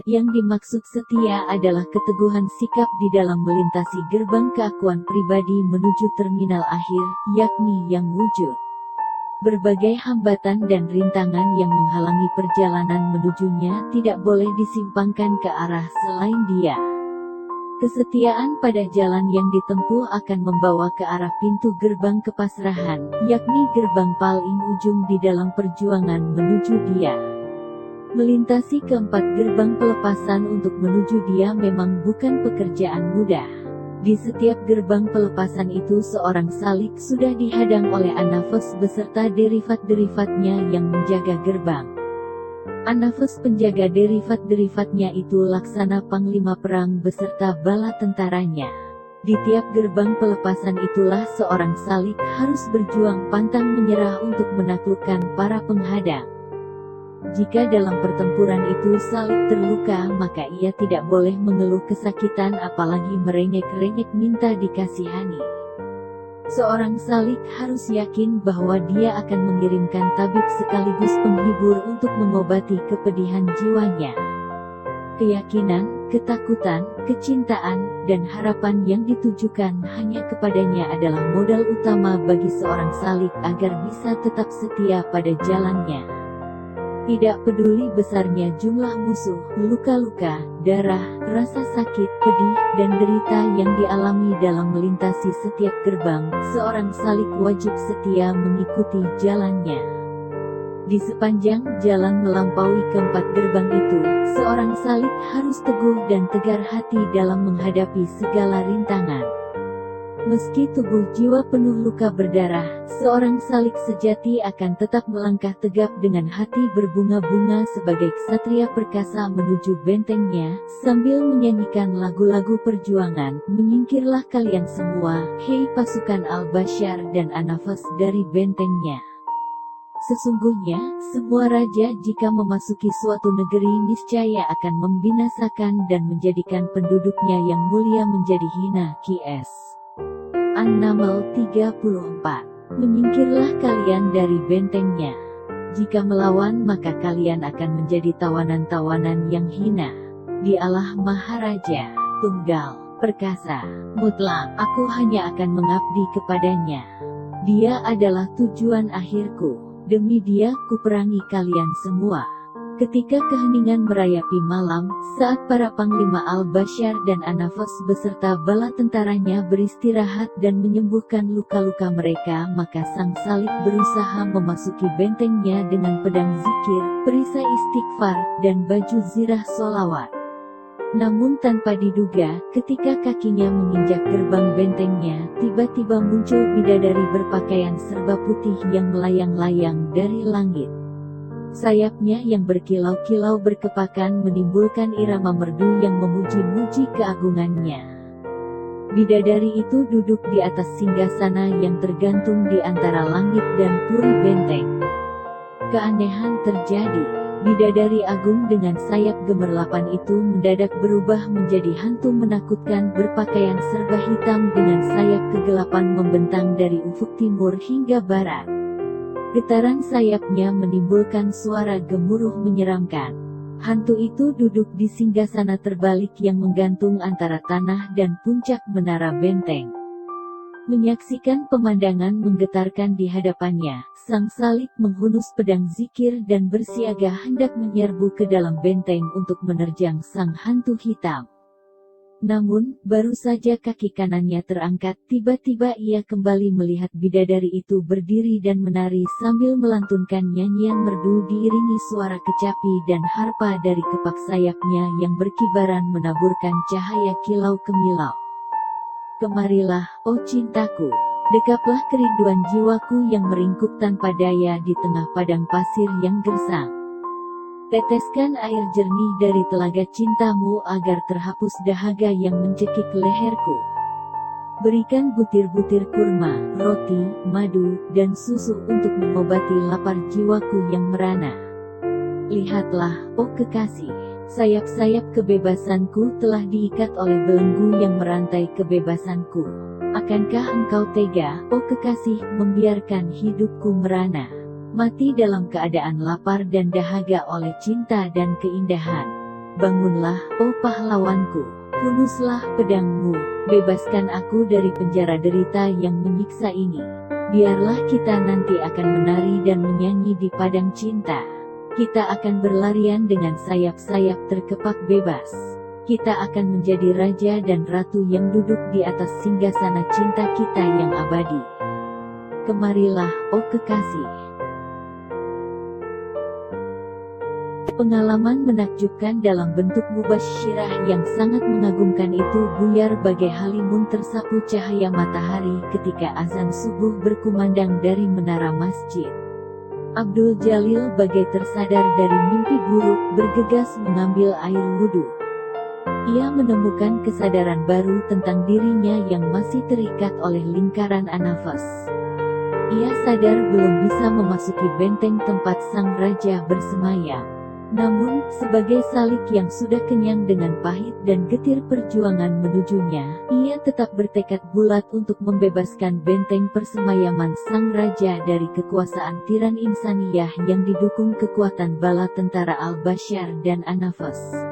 Yang dimaksud setia adalah keteguhan sikap di dalam melintasi gerbang keakuan pribadi menuju terminal akhir, yakni yang wujud. Berbagai hambatan dan rintangan yang menghalangi perjalanan menujunya tidak boleh disimpangkan ke arah selain Dia. Kesetiaan pada jalan yang ditempuh akan membawa ke arah pintu gerbang kepasrahan, yakni gerbang paling ujung di dalam perjuangan menuju Dia. Melintasi keempat gerbang pelepasan untuk menuju Dia memang bukan pekerjaan mudah. Di setiap gerbang pelepasan itu seorang salik sudah dihadang oleh Anafas beserta derivat-derivatnya yang menjaga gerbang. Anafas penjaga derivat-derivatnya itu laksana panglima perang beserta bala tentaranya. Di tiap gerbang pelepasan itulah seorang salik harus berjuang pantang menyerah untuk menaklukkan para penghadang. Jika dalam pertempuran itu salik terluka, maka ia tidak boleh mengeluh kesakitan apalagi merengek-rengek minta dikasihani. Seorang salik harus yakin bahwa dia akan mengirimkan tabib sekaligus penghibur untuk mengobati kepedihan jiwanya. Keyakinan, ketakutan, kecintaan, dan harapan yang ditujukan hanya kepadanya adalah modal utama bagi seorang salik agar bisa tetap setia pada jalannya. Tidak peduli besarnya jumlah musuh, luka-luka, darah, rasa sakit, pedih, dan derita yang dialami dalam melintasi setiap gerbang, seorang salik wajib setia mengikuti jalannya. Di sepanjang jalan melampaui keempat gerbang itu, seorang salik harus teguh dan tegar hati dalam menghadapi segala rintangan. Meski tubuh jiwa penuh luka berdarah, seorang salik sejati akan tetap melangkah tegap dengan hati berbunga-bunga sebagai ksatria perkasa menuju bentengnya, sambil menyanyikan lagu-lagu perjuangan. Menyingkirlah kalian semua, hei pasukan Al-Bashar dan Anafas dari bentengnya. Sesungguhnya, semua raja jika memasuki suatu negeri niscaya akan membinasakan dan menjadikan penduduknya yang mulia menjadi hina. Qs. An-Naml 34. Menyingkirlah kalian dari bentengnya. Jika melawan maka kalian akan menjadi tawanan-tawanan yang hina. Dialah Maharaja, Tunggal, Perkasa, Mutlak. Aku hanya akan mengabdi kepadanya. Dia adalah tujuan akhirku. Demi Dia kuperangi kalian semua. Ketika keheningan merayapi malam, saat para panglima Al-Bashar dan Anafas beserta bala tentaranya beristirahat dan menyembuhkan luka-luka mereka, maka sang salik berusaha memasuki bentengnya dengan pedang zikir, perisai istighfar, dan baju zirah solawat. Namun tanpa diduga, ketika kakinya menginjak gerbang bentengnya, tiba-tiba muncul bidadari berpakaian serba putih yang melayang-layang dari langit. Sayapnya yang berkilau-kilau berkepakan menimbulkan irama merdu yang memuji-muji keagungannya. Bidadari itu duduk di atas singgasana yang tergantung di antara langit dan puri benteng. Keanehan terjadi. Bidadari agung dengan sayap gemerlapan itu mendadak berubah menjadi hantu menakutkan berpakaian serba hitam dengan sayap kegelapan membentang dari ufuk timur hingga barat. Getaran sayapnya menimbulkan suara gemuruh menyeramkan. Hantu itu duduk di singgasana terbalik yang menggantung antara tanah dan puncak menara benteng. Menyaksikan pemandangan menggetarkan di hadapannya, sang salik menghunus pedang zikir dan bersiaga hendak menyerbu ke dalam benteng untuk menerjang sang hantu hitam. Namun, baru saja kaki kanannya terangkat, tiba-tiba ia kembali melihat bidadari itu berdiri dan menari sambil melantunkan nyanyian merdu diiringi suara kecapi dan harpa dari kepak sayapnya yang berkibaran menaburkan cahaya kilau kemilau. Kemarilah, oh cintaku, dekaplah kerinduan jiwaku yang meringkuk tanpa daya di tengah padang pasir yang gersang. Teteskan air jernih dari telaga cintamu agar terhapus dahaga yang mencekik leherku. Berikan butir-butir kurma, roti, madu, dan susu untuk mengobati lapar jiwaku yang merana. Lihatlah, oh kekasih, sayap-sayap kebebasanku telah diikat oleh belenggu yang merantai kebebasanku. Akankah engkau tega, oh kekasih, membiarkan hidupku merana? Mati dalam keadaan lapar dan dahaga oleh cinta dan keindahan. bangunlah, oh pahlawanku. Hunuslah pedangmu, bebaskan aku dari penjara derita yang menyiksa ini. Biarlah kita nanti akan menari dan menyanyi di padang cinta. Kita akan berlarian dengan sayap-sayap terkepak bebas. Kita akan menjadi raja dan ratu yang duduk di atas singgasana cinta kita yang abadi. Kemarilah, oh kekasih. Pengalaman menakjubkan dalam bentuk mubasyirah yang sangat mengagumkan itu buyar bagai halimun tersapu cahaya matahari ketika azan subuh berkumandang dari menara masjid. Abdul Jalil bagai tersadar dari mimpi buruk bergegas mengambil air wudhu. Ia menemukan kesadaran baru tentang dirinya yang masih terikat oleh lingkaran anafas. Ia sadar belum bisa memasuki benteng tempat sang raja bersemayam. Namun, sebagai salik yang sudah kenyang dengan pahit dan getir perjuangan menujunya, ia tetap bertekad bulat untuk membebaskan benteng persemayaman sang raja dari kekuasaan tiran insaniyah yang didukung kekuatan bala tentara Al-Bashar dan Anafas.